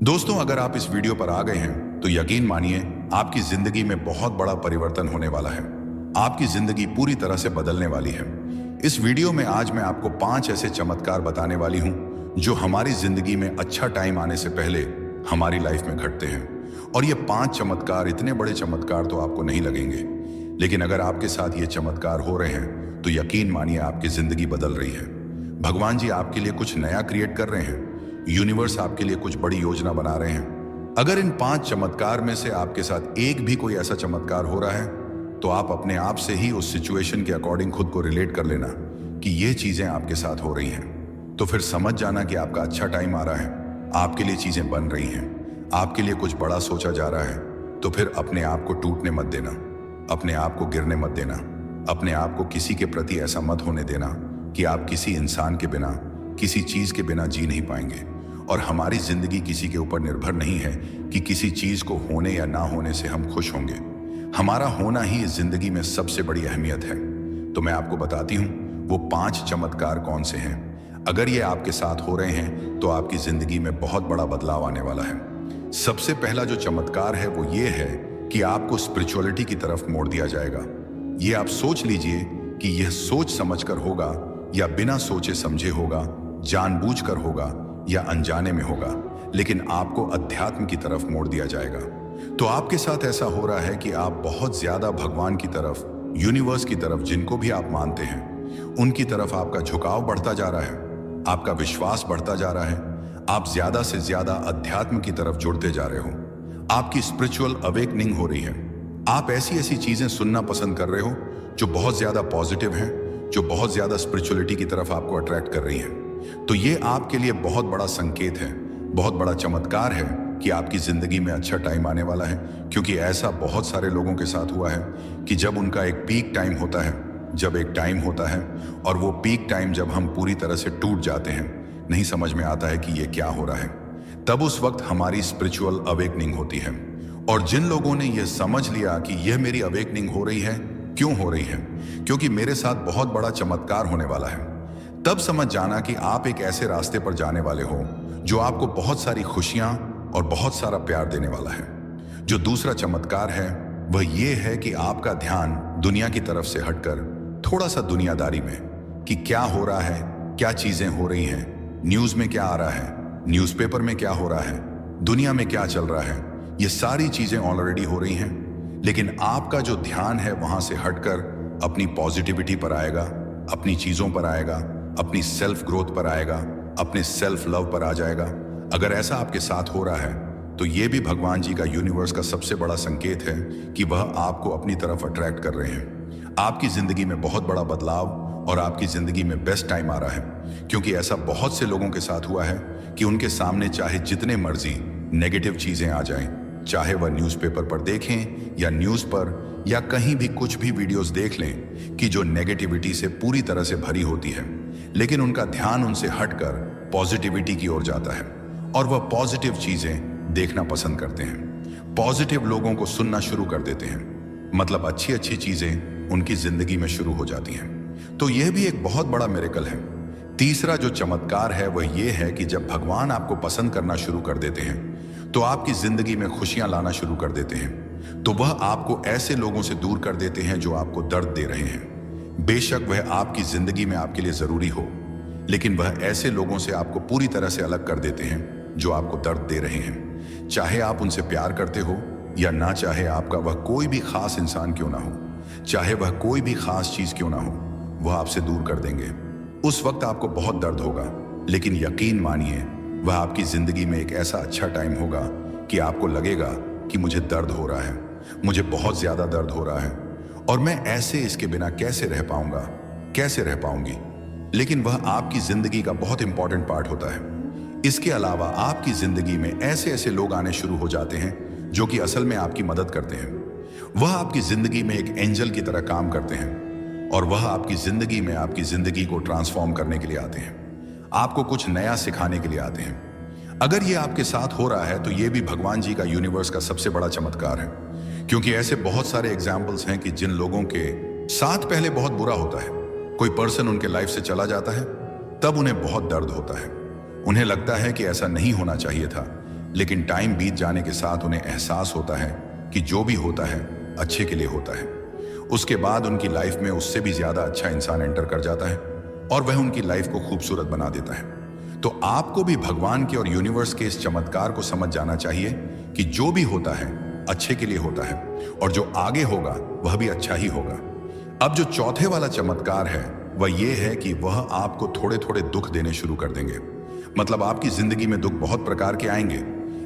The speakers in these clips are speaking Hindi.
दोस्तों, अगर आप इस वीडियो पर आ गए हैं तो यकीन मानिए आपकी जिंदगी में बहुत बड़ा परिवर्तन होने वाला है। आपकी जिंदगी पूरी तरह से बदलने वाली है। इस वीडियो में आज मैं आपको 5 ऐसे चमत्कार बताने वाली हूं जो हमारी जिंदगी में अच्छा टाइम आने से पहले हमारी लाइफ में घटते हैं। और ये 5 चमत्कार इतने बड़े चमत्कार तो आपको नहीं लगेंगे, लेकिन अगर आपके साथ ये चमत्कार हो रहे हैं तो यकीन मानिए आपकी जिंदगी बदल रही है। भगवान जी आपके लिए कुछ नया क्रिएट कर रहे हैं। यूनिवर्स आपके लिए कुछ बड़ी योजना बना रहे हैं। अगर इन 5 चमत्कार में से आपके साथ एक भी कोई ऐसा चमत्कार हो रहा है तो आप अपने आप से ही उस सिचुएशन के अकॉर्डिंग खुद को रिलेट कर लेना कि ये चीजें आपके साथ हो रही हैं। तो फिर समझ जाना कि आपका अच्छा टाइम आ रहा है, आपके लिए चीजें बन रही हैं, आपके लिए कुछ बड़ा सोचा जा रहा है। तो फिर अपने आप को टूटने मत देना, अपने आप को गिरने मत देना, अपने आप को किसी के प्रति ऐसा मत होने देना कि आप किसी इंसान के बिना, किसी चीज के बिना जी नहीं पाएंगे। और हमारी जिंदगी किसी के ऊपर निर्भर नहीं है कि किसी चीज को होने या ना होने से हम खुश होंगे। हमारा होना ही इस जिंदगी में सबसे बड़ी अहमियत है। तो मैं आपको बताती हूँ वो 5 चमत्कार कौन से हैं। अगर ये आपके साथ हो रहे हैं तो आपकी जिंदगी में बहुत बड़ा बदलाव आने वाला है। सबसे पहला जो चमत्कार है वो ये है कि आपको स्पिरिचुअलिटी की तरफ मोड़ दिया जाएगा। ये आप सोच लीजिए कि यह सोच समझकर होगा या बिना सोचे समझे होगा, जानबूझकर होगा या अनजाने में होगा, लेकिन आपको अध्यात्म की तरफ मोड़ दिया जाएगा। तो आपके साथ ऐसा हो रहा है कि आप बहुत ज्यादा भगवान की तरफ, यूनिवर्स की तरफ, जिनको भी आप मानते हैं उनकी तरफ आपका झुकाव बढ़ता जा रहा है, आपका विश्वास बढ़ता जा रहा है, आप ज्यादा से ज्यादा अध्यात्म की तरफ जुड़ते जा रहे हो। आपकी स्पिरिचुअल अवेकनिंग हो रही है। आप ऐसी ऐसी चीजें सुनना पसंद कर रहे हो जो बहुत ज्यादा पॉजिटिव हैं, जो बहुत ज्यादा स्पिरिचुअलिटी की तरफ आपको अट्रैक्ट कर रही हैं। तो ये आपके लिए बहुत बड़ा संकेत है, बहुत बड़ा चमत्कार है कि आपकी जिंदगी में अच्छा टाइम आने वाला है। क्योंकि ऐसा बहुत सारे लोगों के साथ हुआ है कि जब उनका एक पीक टाइम होता है, जब एक टाइम होता है और वो पीक टाइम जब हम पूरी तरह से टूट जाते हैं, नहीं समझ में आता है कि ये क्या हो रहा है, तब उस वक्त हमारी स्पिरिचुअल अवेकनिंग होती है। और जिन लोगों ने यह समझ लिया कि यह मेरी अवेकनिंग हो रही है, क्यों हो रही है, क्योंकि मेरे साथ बहुत बड़ा चमत्कार होने वाला है, तब समझ जाना कि आप एक ऐसे रास्ते पर जाने वाले हो जो आपको बहुत सारी खुशियां और बहुत सारा प्यार देने वाला है। जो दूसरा चमत्कार है वह यह है कि आपका ध्यान दुनिया की तरफ से हटकर थोड़ा सा दुनियादारी में, कि क्या हो रहा है, क्या चीजें हो रही हैं, न्यूज में क्या आ रहा है, न्यूज़पेपर में क्या हो रहा है, दुनिया में क्या चल रहा है, ये सारी चीजें ऑलरेडी हो रही हैं। लेकिन आपका जो ध्यान है वहां से हटकर अपनी पॉजिटिविटी पर आएगा, अपनी चीजों पर आएगा, अपनी सेल्फ ग्रोथ पर आएगा, अपने सेल्फ लव पर आ जाएगा। अगर ऐसा आपके साथ हो रहा है तो ये भी भगवान जी का, यूनिवर्स का सबसे बड़ा संकेत है कि वह आपको अपनी तरफ अट्रैक्ट कर रहे हैं। आपकी जिंदगी में बहुत बड़ा बदलाव और आपकी जिंदगी में बेस्ट टाइम आ रहा है। क्योंकि ऐसा बहुत से लोगों के साथ हुआ है कि उनके सामने चाहे जितने मर्जी नेगेटिव चीजें आ जाएं, चाहे वह न्यूज़पेपर पर देखें या न्यूज़ पर या कहीं भी कुछ भी वीडियोस देख लें कि जो नेगेटिविटी से पूरी तरह से भरी होती है, लेकिन उनका ध्यान उनसे हटकर पॉजिटिविटी की ओर जाता है और वह पॉजिटिव चीजें देखना पसंद करते हैं, पॉजिटिव लोगों को सुनना शुरू कर देते हैं। मतलब अच्छी अच्छी चीजें उनकी जिंदगी में शुरू हो जाती हैं। तो यह भी एक बहुत बड़ा मिरेकल है। तीसरा जो चमत्कार है वह यह है कि जब भगवान आपको पसंद करना शुरू कर देते हैं तो आपकी जिंदगी में खुशियां लाना शुरू कर देते हैं। तो वह आपको ऐसे लोगों से दूर कर देते हैं जो आपको दर्द दे रहे हैं। बेशक वह आपकी जिंदगी में आपके लिए जरूरी हो, लेकिन वह ऐसे लोगों से आपको पूरी तरह से अलग कर देते हैं जो आपको दर्द दे रहे हैं। चाहे आप उनसे प्यार करते हो या ना चाहे आपका वह कोई भी खास इंसान क्यों ना हो, चाहे वह कोई भी खास चीज क्यों ना हो, वह आपसे दूर कर देंगे। उस वक्त आपको बहुत दर्द होगा, लेकिन यकीन मानिए वह आपकी जिंदगी में एक ऐसा अच्छा टाइम होगा कि आपको लगेगा कि मुझे दर्द हो रहा है, मुझे बहुत ज्यादा दर्द हो रहा है और मैं ऐसे इसके बिना कैसे रह पाऊंगा, कैसे रह पाऊंगी। लेकिन वह आपकी जिंदगी का बहुत इंपॉर्टेंट पार्ट होता है। इसके अलावा आपकी जिंदगी में ऐसे ऐसे लोग आने शुरू हो जाते हैं जो कि असल में आपकी मदद करते हैं। वह आपकी जिंदगी में एक एंजल की तरह काम करते हैं और वह आपकी जिंदगी में आपकी जिंदगी को ट्रांसफॉर्म करने के लिए आते हैं, आपको कुछ नया सिखाने के लिए आते हैं। अगर ये आपके साथ हो रहा है तो ये भी भगवान जी का, यूनिवर्स का सबसे बड़ा चमत्कार है। क्योंकि ऐसे बहुत सारे एग्जाम्पल्स हैं कि जिन लोगों के साथ पहले बहुत बुरा होता है, कोई पर्सन उनके लाइफ से चला जाता है, तब उन्हें बहुत दर्द होता है, उन्हें लगता है कि ऐसा नहीं होना चाहिए था, लेकिन टाइम बीत जाने के साथ उन्हें एहसास होता है कि जो भी होता है अच्छे के लिए होता है। उसके बाद उनकी लाइफ में उससे भी ज्यादा अच्छा इंसान एंटर कर जाता है और वह उनकी लाइफ को खूबसूरत बना देता है। तो आपको भी भगवान के और यूनिवर्स के इस चमत्कार को समझ जाना चाहिए कि जो भी होता है अच्छे के लिए होता है और जो आगे होगा वह भी अच्छा ही होगा। अब जो चौथे वाला चमत्कार है वह यह है कि वह आपको थोड़े थोड़े दुख देने शुरू कर देंगे। मतलब आपकी जिंदगी में दुख बहुत प्रकार के आएंगे,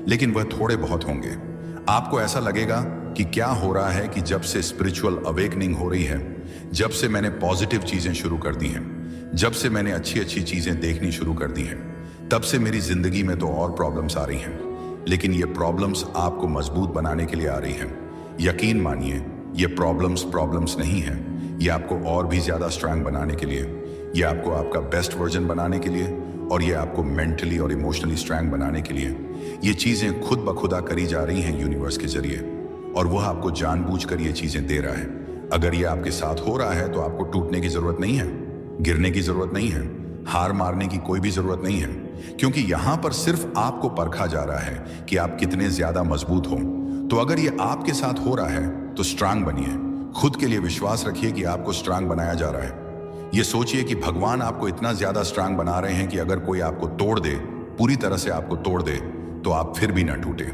लेकिन वह थोड़े बहुत होंगे। आपको ऐसा लगेगा कि क्या हो रहा है कि जब से स्पिरिचुअल अवेकनिंग हो रही है, जब से मैंने पॉजिटिव चीजें शुरू कर दी हैं, जब से मैंने अच्छी अच्छी चीजें देखनी शुरू कर दी हैं, तब से मेरी जिंदगी में तो और प्रॉब्लम्स आ रही हैं। लेकिन ये प्रॉब्लम्स आपको मजबूत बनाने के लिए आ रही हैं। यकीन मानिए, ये प्रॉब्लम्स नहीं हैं। ये आपको और भी ज्यादा स्ट्रांग बनाने के लिए, ये आपको आपका बेस्ट वर्जन बनाने के लिए और ये आपको मेंटली और इमोशनली स्ट्रांग बनाने के लिए ये चीजें खुद ब खुदा करी जा रही हैं यूनिवर्स के जरिए, और वह आपको जानबूझकर ये चीजें दे रहा है। अगर ये आपके साथ हो रहा है तो आपको टूटने की जरूरत नहीं है, गिरने की जरूरत नहीं है, हार मारने की कोई भी जरूरत नहीं है, क्योंकि यहां पर सिर्फ आपको परखा जा रहा है कि आप कितने ज्यादा मजबूत हो। तो अगर ये आपके साथ हो रहा है तो स्ट्रांग बनिए। खुद के लिए विश्वास रखिए कि आपको स्ट्रांग बनाया जा रहा है। ये सोचिए कि भगवान आपको इतना ज्यादा स्ट्रांग बना रहे हैं कि अगर कोई आपको तोड़ दे, पूरी तरह से आपको तोड़ दे, तो आप फिर भी ना टूटे।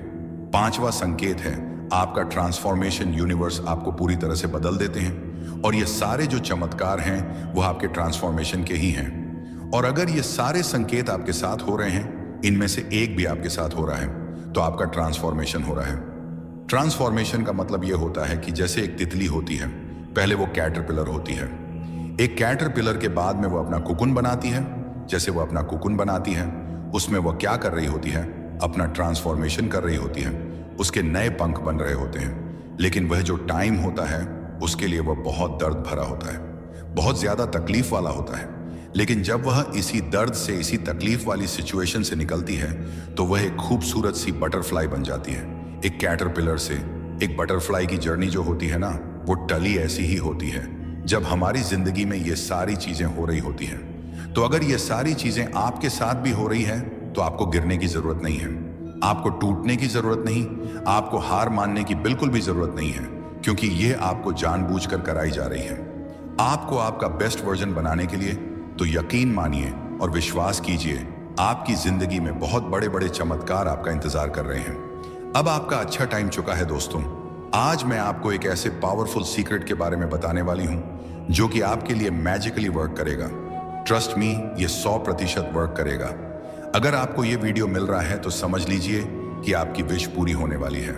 पांचवा संकेत है आपका ट्रांसफॉर्मेशन। यूनिवर्स आपको पूरी तरह से बदल देते हैं और ये सारे जो चमत्कार हैं वो आपके ट्रांसफॉर्मेशन के ही हैं। और अगर ये सारे संकेत आपके साथ हो रहे हैं, इनमें से एक भी आपके साथ हो रहा है, तो आपका ट्रांसफॉर्मेशन हो रहा है। ट्रांसफॉर्मेशन का मतलब यह होता है कि जैसे एक तितली होती है, पहले वो कैटरपिलर होती है। एक कैटरपिलर के बाद में वो अपना कुकुन बनाती है। जैसे वो अपना कुकुन बनाती है, उसमें वो क्या कर रही होती है? अपना ट्रांसफॉर्मेशन कर रही होती है। उसके नए पंख बन रहे होते हैं। लेकिन वह जो टाइम होता है उसके लिए वह बहुत दर्द भरा होता है, बहुत ज्यादा तकलीफ वाला होता है। लेकिन जब वह इसी दर्द से, इसी तकलीफ वाली सिचुएशन से निकलती है, तो वह एक खूबसूरत सी बटरफ्लाई बन जाती है। एक कैटरपिलर से एक बटरफ्लाई की जर्नी जो होती है ना, वो टली ऐसी ही होती है जब हमारी जिंदगी में ये सारी चीजें हो रही होती हैं। तो अगर ये सारी चीजें आपके साथ भी हो रही है तो आपको गिरने की जरूरत नहीं है, आपको टूटने की जरूरत नहीं, आपको हार मानने की बिल्कुल भी जरूरत नहीं है, क्योंकि ये आपको जानबूझकर कराई जा रही है। आपको आपका बेस्ट वर्जन बनाने के लिए तो यकीन मानिए और विश्वास कीजिए, आपकी जिंदगी में बहुत बड़े बड़े चमत्कार आपका इंतजार कर रहे हैं। अब आपका अच्छा टाइम चुका है दोस्तों। आज मैं आपको एक ऐसे पावरफुल सीक्रेट के बारे में बताने वाली हूं जो कि आपके लिए मैजिकली वर्क करेगा। ट्रस्ट मी, ये 100% वर्क करेगा। अगर आपको ये वीडियो मिल रहा है तो समझ लीजिए कि आपकी विश पूरी होने वाली है।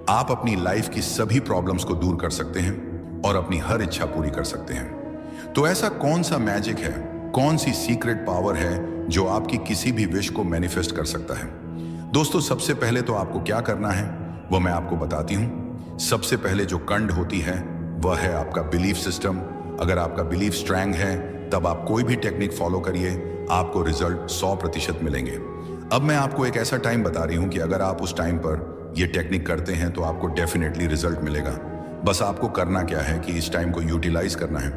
आप अपनी लाइफ की सभी प्रॉब्लम्स को दूर कर सकते हैं और अपनी हर इच्छा पूरी कर सकते हैं। तो ऐसा कौन सा मैजिक है, कौन सी सीक्रेट पावर है जो आपकी किसी भी विश को मैनिफेस्ट कर सकता है? दोस्तों, सबसे पहले तो आपको क्या करना है वो मैं आपको बताती हूं। सबसे पहले जो कंड होती है वह है आपका बिलीफ सिस्टम। अगर आपका बिलीफ स्ट्रांग है तब आप कोई भी टेक्निक फॉलो करिए, आपको रिजल्ट 100% मिलेंगे। अब मैं आपको एक ऐसा टाइम बता रही हूं कि अगर आप उस टाइम पर ये टेक्निक करते हैं तो आपको डेफिनेटली रिजल्ट मिलेगा। बस आपको करना क्या है कि इस टाइम को यूटिलाइज करना है,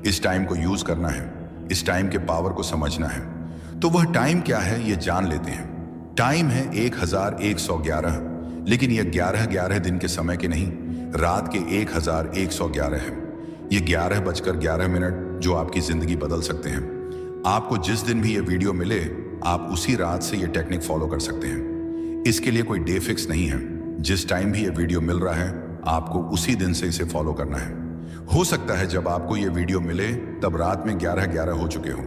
इस टाइम को यूज करना है, इस टाइम के पावर को समझना है। तो वह टाइम क्या है ये जान लेते हैं। टाइम है 1111, लेकिन यह 11 दिन के समय के नहीं, रात के 1111 है। ये 11:11 जो आपकी जिंदगी बदल सकते हैं। आपको जिस दिन भी ये वीडियो मिले, आप उसी रात से ये टेक्निक फॉलो कर सकते हैं। इसके लिए कोई डे फिक्स नहीं है। जिस टाइम भी ये वीडियो मिल रहा है आपको उसी दिन से इसे फॉलो करना है। हो सकता है जब आपको ये वीडियो मिले तब रात में 11:11 हो चुके हो,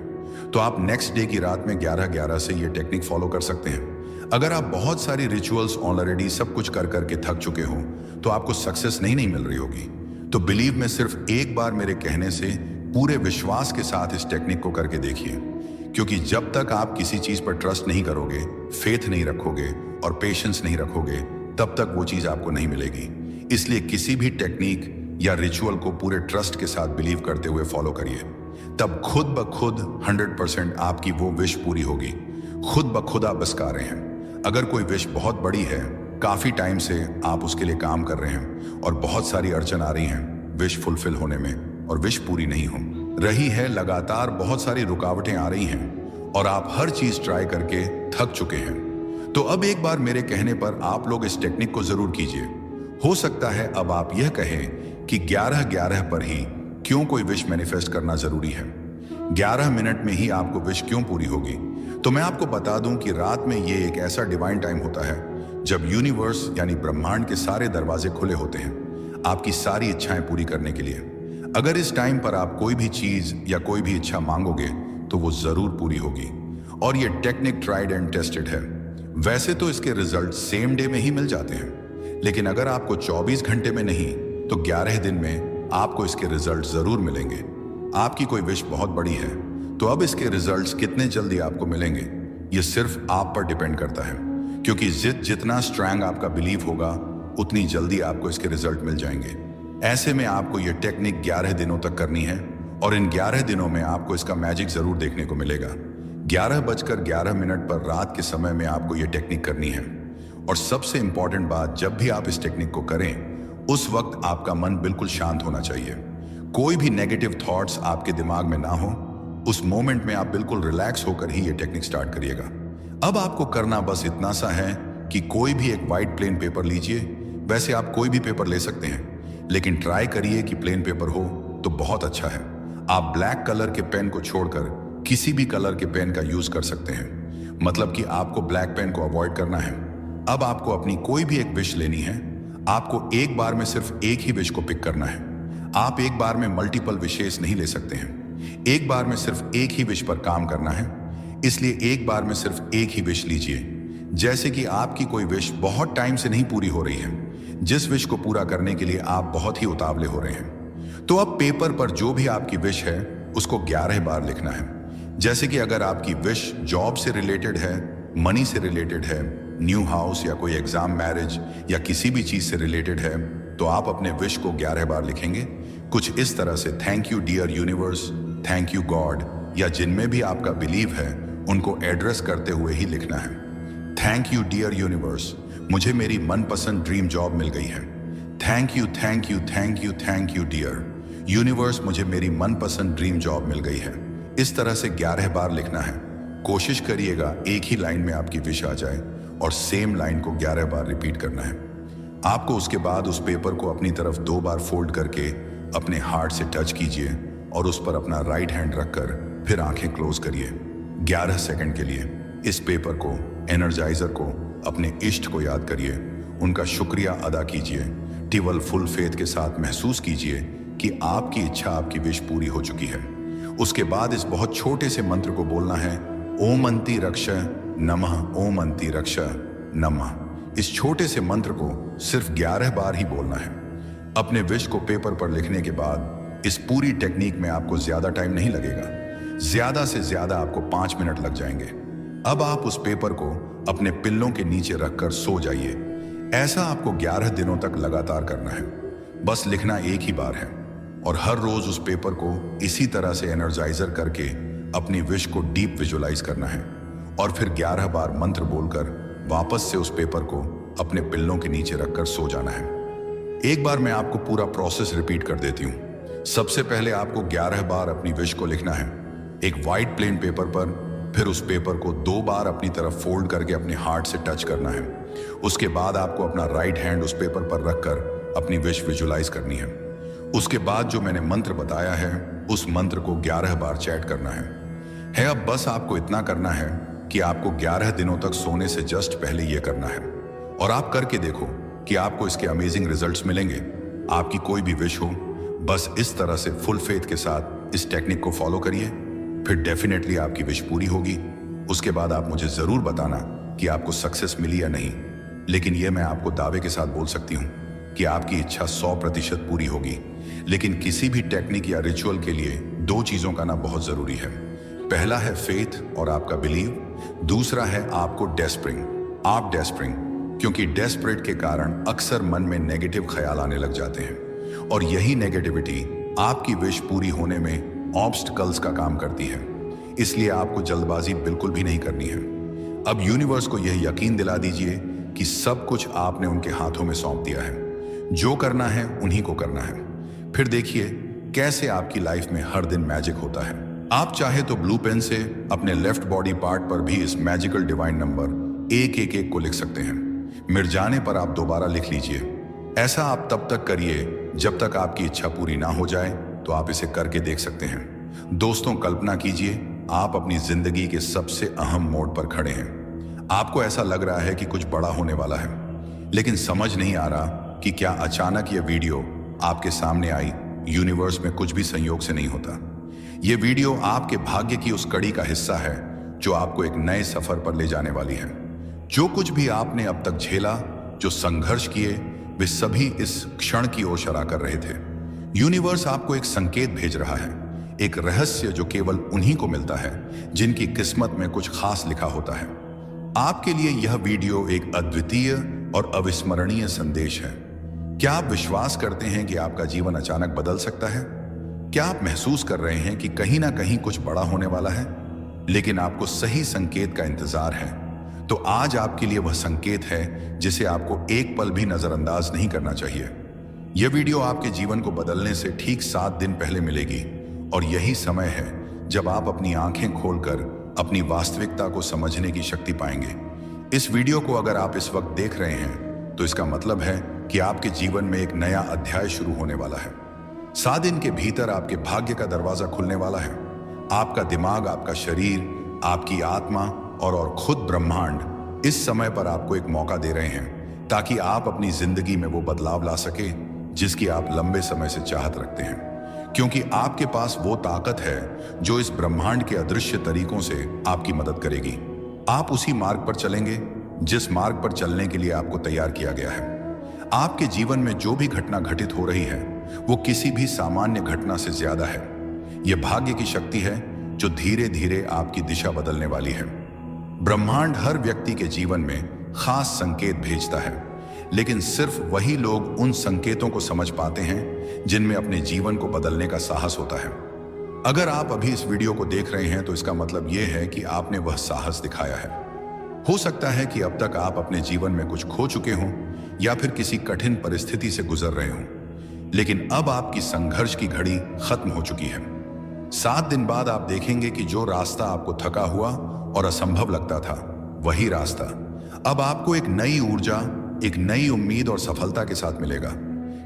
तो आप नेक्स्ट डे की रात में 11:11 से ये टेक्निक फॉलो कर सकते हैं। अगर आप बहुत सारी रिचुअल्स ऑलरेडी सब कुछ कर करके थक चुके हो तो आपको सक्सेस नहीं मिल रही होगी, तो बिलीव में सिर्फ एक बार मेरे कहने से पूरे विश्वास के साथ इस टेक्निक को करके देखिए। क्योंकि जब तक आप किसी चीज पर ट्रस्ट नहीं करोगे, फेथ नहीं रखोगे और पेशेंस नहीं रखोगे, तब तक वो चीज आपको नहीं मिलेगी। इसलिए किसी भी टेक्निक या रिचुअल को पूरे ट्रस्ट के साथ बिलीव करते हुए फॉलो करिए, तब खुद ब खुद 100% आपकी वो विश पूरी होगी। खुद ब खुद आप बस कर रहे हैं। अगर कोई विश बहुत बड़ी है, काफी टाइम से आप उसके लिए काम कर रहे हैं और बहुत सारी अड़चन आ रही हैं विश फुलफिल होने में और विश पूरी नहीं हो रही है, लगातार बहुत सारी रुकावटें आ रही हैं और आप हर चीज ट्राई करके थक चुके हैं, तो अब एक बार मेरे कहने पर आप लोग इस टेक्निक को जरूर कीजिए। हो सकता है अब आप यह कहें कि 11-11 पर ही क्यों कोई विश मैनिफेस्ट करना जरूरी है, 11 मिनट में ही आपको विश क्यों पूरी होगी। तो मैं आपको बता दूं कि रात में ये एक ऐसा डिवाइन टाइम होता है जब यूनिवर्स यानी ब्रह्मांड के सारे दरवाजे खुले होते हैं आपकी सारी इच्छाएं पूरी करने के लिए। अगर इस टाइम पर आप कोई भी चीज या कोई भी इच्छा मांगोगे तो वो जरूर पूरी होगी। और ये टेक्निक ट्राइड एंड टेस्टेड है। वैसे तो इसके रिजल्ट सेम डे में ही मिल जाते हैं, लेकिन अगर आपको 24 घंटे में नहीं तो 11 दिन में आपको इसके रिजल्ट जरूर मिलेंगे। आपकी कोई विश बहुत बड़ी है तो अब इसके रिजल्ट्स कितने जल्दी आपको मिलेंगे ये सिर्फ आप पर डिपेंड करता है, क्योंकि जितना स्ट्रांग आपका बिलीव होगा उतनी जल्दी आपको इसके रिजल्ट मिल जाएंगे। ऐसे में आपको ये टेक्निक 11 दिनों तक करनी है और इन 11 दिनों में आपको इसका मैजिक जरूर देखने को मिलेगा। 11:11 पर रात के समय में आपको ये टेक्निक करनी है। और सबसे इंपॉर्टेंट बात, जब भी आप इस टेक्निक को करें उस वक्त आपका मन बिल्कुल शांत होना चाहिए। कोई भी नेगेटिव थॉट्स आपके दिमाग में ना हो। उस मोमेंट में आप बिल्कुल रिलैक्स होकर ही ये टेक्निक स्टार्ट करिएगा। अब आपको करना बस इतना सा है कि कोई भी एक वाइट प्लेन पेपर लीजिए। वैसे आप कोई भी पेपर ले सकते हैं, लेकिन ट्राई करिए कि प्लेन पेपर हो तो बहुत अच्छा है। आप ब्लैक कलर के पेन को छोड़कर किसी भी कलर के पेन का यूज कर सकते हैं, मतलब कि आपको ब्लैक पेन को अवॉइड करना है। अब आपको अपनी कोई भी एक विश लेनी है। आपको एक बार में सिर्फ एक ही विश को पिक करना है। आप एक बार में मल्टीपल विशेष नहीं ले सकते हैं। एक बार में सिर्फ एक ही विश पर काम करना है, इसलिए एक बार में सिर्फ एक ही विश लीजिए। जैसे कि आपकी कोई विश बहुत टाइम से नहीं पूरी हो रही है, जिस विश को पूरा करने के लिए आप बहुत ही उतावले हो रहे हैं, तो अब पेपर पर जो भी आपकी विश है उसको 11 बार लिखना है। जैसे कि अगर आपकी विश जॉब से रिलेटेड है, मनी से रिलेटेड है, न्यू हाउस या कोई एग्जाम, मैरिज या किसी भी चीज से रिलेटेड है, तो आप अपने विश को 11 बार लिखेंगे। कुछ इस तरह से, thank you dear universe, thank you God, या जिनमें भी आपका बिलीव है उनको एड्रेस करते हुए ही लिखना है। थैंक यू डियर यूनिवर्स, मुझे मेरी मनपसंद ड्रीम जॉब मिल गई है। Thank you thank you thank you thank you dear universe, मुझे मेरी मनपसंद ड्रीम जॉब मिल गई है। इस तरह से 11 बार लिखना है। कोशिश करिएगा एक ही लाइन में आपकी विश आ जाए और सेम लाइन को 11 बार रिपीट करना है। आपको उसके बाद उस पेपर को अपनी तरफ 2 बार फोल्ड करके अपने हार्ट से टच कीजिए और उस पर अपना राइट हैंड रखकर फिर आंखें क्लोज करिए 11 सेकंड के लिए। इस पेपर को, एनर्जाइजर को, अपने इष्ट को याद करिए, उनका शुक्रिया अदा कीजिए। केवल फुल फेथ के साथ महसूस कीजिए कि आपकी इच्छा, आपकी विश पूरी हो चुकी है। उसके बाद इस बहुत छोटे से मंत्र को बोलना है, ओम अंति रक्ष नमः, ओम अंति रक्ष नमः। इस छोटे से मंत्र को सिर्फ 11 बार ही बोलना है। अपने विश को पेपर पर लिखने के बाद इस पूरी टेक्निक में आपको ज्यादा टाइम नहीं लगेगा। ज्यादा से ज्यादा आपको 5 मिनट लग जाएंगे। अब आप उस पेपर को अपने पिल्लों के नीचे रखकर सो जाइए। ऐसा आपको 11 दिनों तक लगातार करना है। बस लिखना एक ही बार है और हर रोज उस पेपर को इसी तरह से एनर्जाइजर करके अपनी विश को डीप विजुलाइज करना है और फिर 11 बार मंत्र बोलकर वापस से उस पेपर को अपने पिल्लों के नीचे रखकर सो जाना है। एक बार मैं आपको पूरा प्रोसेस रिपीट कर देती हूँ। सबसे पहले आपको 11 बार अपनी विश को लिखना है एक वाइट प्लेन पेपर पर। फिर उस पेपर को 2 बार अपनी तरफ फोल्ड करके अपने हार्ट से टच करना है। उसके बाद आपको अपना राइट हैंड उस पेपर पर रखकर अपनी विश विजुलाइज करनी है। उसके बाद जो मैंने मंत्र बताया है उस मंत्र को 11 बार चैट करना है। अब बस आपको इतना करना है कि आपको 11 दिनों तक सोने से जस्ट पहले यह करना है और आप करके देखो कि आपको इसके अमेजिंग रिजल्ट्स मिलेंगे। आपकी कोई भी विश हो, बस इस तरह से फुल फेथ के साथ इस टेक्निक को फॉलो करिए, फिर डेफिनेटली आपकी विश पूरी होगी। उसके बाद आप मुझे जरूर बताना कि आपको सक्सेस मिली या नहीं, लेकिन यह मैं आपको दावे के साथ बोल सकती हूँ कि आपकी इच्छा 100% पूरी होगी। लेकिन किसी भी टेक्निक या रिचुअल के लिए 2 चीजों का ना बहुत जरूरी है। पहला है फेथ और आपका बिलीव, दूसरा है आपको डेस्परिंग। आप डेस्परिंग, क्योंकि डेस्परेट के कारण अक्सर मन में नेगेटिव ख्याल आने लग जाते हैं और यही नेगेटिविटी आपकी विश पूरी होने में ऑब्स्टकल्स का काम करती है। इसलिए आपको जल्दबाजी बिल्कुल भी नहीं करनी है। अब यूनिवर्स को यह यकीन दिला दीजिए कि सब कुछ आपने उनके हाथों में सौंप दिया है। जो करना है उन्हीं को करना है। फिर देखिए कैसे आपकी लाइफ में हर दिन मैजिक होता है। आप चाहे तो ब्लू पेन से अपने लेफ्ट बॉडी पार्ट पर भी इस मैजिकल डिवाइन नंबर एक को लिख सकते हैं। मिट जाने पर आप दोबारा लिख लीजिए। ऐसा आप तब तक करिए जब तक आपकी इच्छा पूरी ना हो जाए, तो आप इसे करके देख सकते हैं। दोस्तों, कल्पना कीजिए आप अपनी जिंदगी के सबसे अहम मोड़ पर खड़े हैं। आपको ऐसा लग रहा है कि कुछ बड़ा होने वाला है, लेकिन समझ नहीं आ रहा कि क्या अचानक यह वीडियो आपके सामने आई। यूनिवर्स में कुछ भी संयोग से नहीं होता। यह वीडियो आपके भाग्य की उस कड़ी का हिस्सा है जो आपको एक नए सफर पर ले जाने वाली है। जो कुछ भी आपने अब तक झेला, जो संघर्ष किए, वे सभी इस क्षण की ओर इशारा कर रहे थे। यूनिवर्स आपको एक संकेत भेज रहा है, एक रहस्य जो केवल उन्हीं को मिलता है जिनकी किस्मत में कुछ खास लिखा होता है। आपके लिए यह वीडियो एक अद्वितीय और अविस्मरणीय संदेश है। क्या आप विश्वास करते हैं कि आपका जीवन अचानक बदल सकता है? क्या आप महसूस कर रहे हैं कि कहीं ना कहीं कुछ बड़ा होने वाला है, लेकिन आपको सही संकेत का इंतजार है? तो आज आपके लिए वह संकेत है जिसे आपको एक पल भी नजरअंदाज नहीं करना चाहिए। यह वीडियो आपके जीवन को बदलने से ठीक 7 दिन पहले मिलेगी, और यही समय है जब आप अपनी आंखें खोलकर अपनी वास्तविकता को समझने की शक्ति पाएंगे। इस वीडियो को अगर आप इस वक्त देख रहे हैं, तो इसका मतलब है कि आपके जीवन में एक नया अध्याय शुरू होने वाला है। 7 दिन के भीतर आपके भाग्य का दरवाजा खुलने वाला है। आपका दिमाग, आपका शरीर, आपकी आत्मा और खुद ब्रह्मांड इस समय पर आपको एक मौका दे रहे हैं ताकि आप अपनी जिंदगी में वो बदलाव ला सके जिसकी आप लंबे समय से चाहत रखते हैं। क्योंकि आपके पास वो ताकत है जो इस ब्रह्मांड के अदृश्य तरीकों से आपकी मदद करेगी। आप उसी मार्ग पर चलेंगे जिस मार्ग पर चलने के लिए आपको तैयार किया गया है। आपके जीवन में जो भी घटना घटित हो रही है, वो किसी भी सामान्य घटना से ज्यादा है। यह भाग्य की शक्ति है जो धीरे धीरे आपकी दिशा बदलने वाली है। ब्रह्मांड हर व्यक्ति के जीवन में खास संकेत भेजता है, लेकिन सिर्फ वही लोग उन संकेतों को समझ पाते हैं जिनमें अपने जीवन को बदलने का साहस होता है। अगर आप अभी इस वीडियो को देख रहे हैं, तो इसका मतलब यह है कि आपने वह साहस दिखाया है। हो सकता है कि अब तक आप अपने जीवन में कुछ खो चुके हों या फिर किसी कठिन परिस्थिति से गुजर रहे हों, लेकिन अब आपकी संघर्ष की घड़ी खत्म हो चुकी है। 7 दिन बाद आप देखेंगे कि जो रास्ता आपको थका हुआ और असंभव लगता था, वही रास्ता अब आपको एक नई ऊर्जा, एक नई उम्मीद और सफलता के साथ मिलेगा।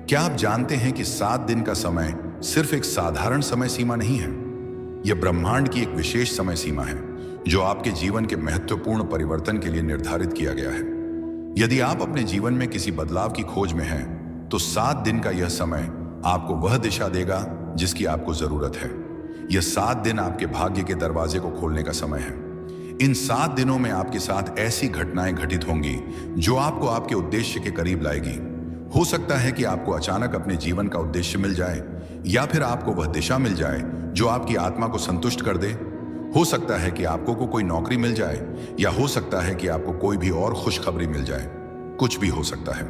क्या आप जानते हैं कि 7 दिन का समय सिर्फ एक साधारण समय सीमा नहीं है? यह ब्रह्मांड की एक विशेष समय सीमा है जो आपके जीवन के महत्वपूर्ण परिवर्तन के लिए निर्धारित किया गया है। यदि आप अपने जीवन में किसी बदलाव की खोज में हैं, तो 7 दिन का यह समय आपको वह दिशा देगा जिसकी आपको जरूरत है। यह 7 दिन आपके भाग्य के दरवाजे को खोलने का समय है। इन 7 दिनों में आपके साथ ऐसी घटनाएं घटित होंगी जो आपको आपके उद्देश्य के करीब लाएगी। हो सकता है कि आपको अचानक अपने जीवन का उद्देश्य मिल जाए, या फिर आपको वह दिशा मिल जाए जो आपकी आत्मा को संतुष्ट कर दे। हो सकता है कि आपको कोई नौकरी मिल जाए, या हो सकता है कि आपको कोई भी और खुशखबरी मिल जाए। कुछ भी हो सकता है।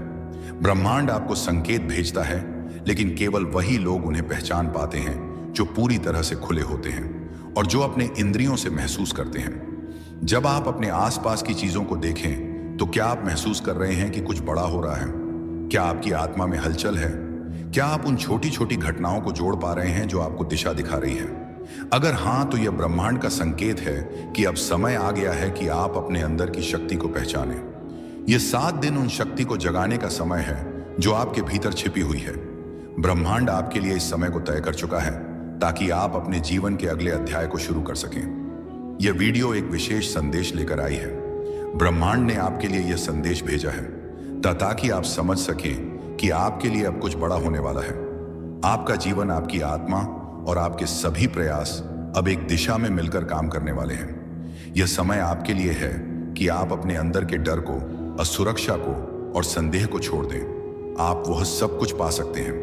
ब्रह्मांड आपको संकेत भेजता है, लेकिन केवल वही लोग उन्हें पहचान पाते हैं जो पूरी तरह से खुले होते हैं और जो अपने इंद्रियों से महसूस करते हैं। जब आप अपने आसपास की चीजों को देखें, तो क्या आप महसूस कर रहे हैं कि कुछ बड़ा हो रहा है? क्या आपकी आत्मा में हलचल है? क्या आप उन छोटी छोटी घटनाओं को जोड़ पा रहे हैं जो आपको दिशा दिखा रही है? अगर हाँ, तो यह ब्रह्मांड का संकेत है कि अब समय आ गया है कि आप अपने अंदर की शक्ति को पहचानें। यह 7 दिन उन शक्ति को जगाने का समय है जो आपके भीतर छिपी हुई है। ब्रह्मांड आपके लिए इस समय को तय कर चुका है ताकि आप अपने जीवन के अगले अध्याय को शुरू कर सकें। यह वीडियो एक विशेष संदेश लेकर आई है। ब्रह्मांड ने आपके लिए यह संदेश भेजा है ताकि आप समझ सकें कि आपके लिए अब कुछ बड़ा होने वाला है। आपका जीवन, आपकी आत्मा और आपके सभी प्रयास अब एक दिशा में मिलकर काम करने वाले हैं। यह समय आपके लिए है कि आप अपने अंदर के डर को, असुरक्षा को और संदेह को छोड़ दें। आप वह सब कुछ पा सकते हैं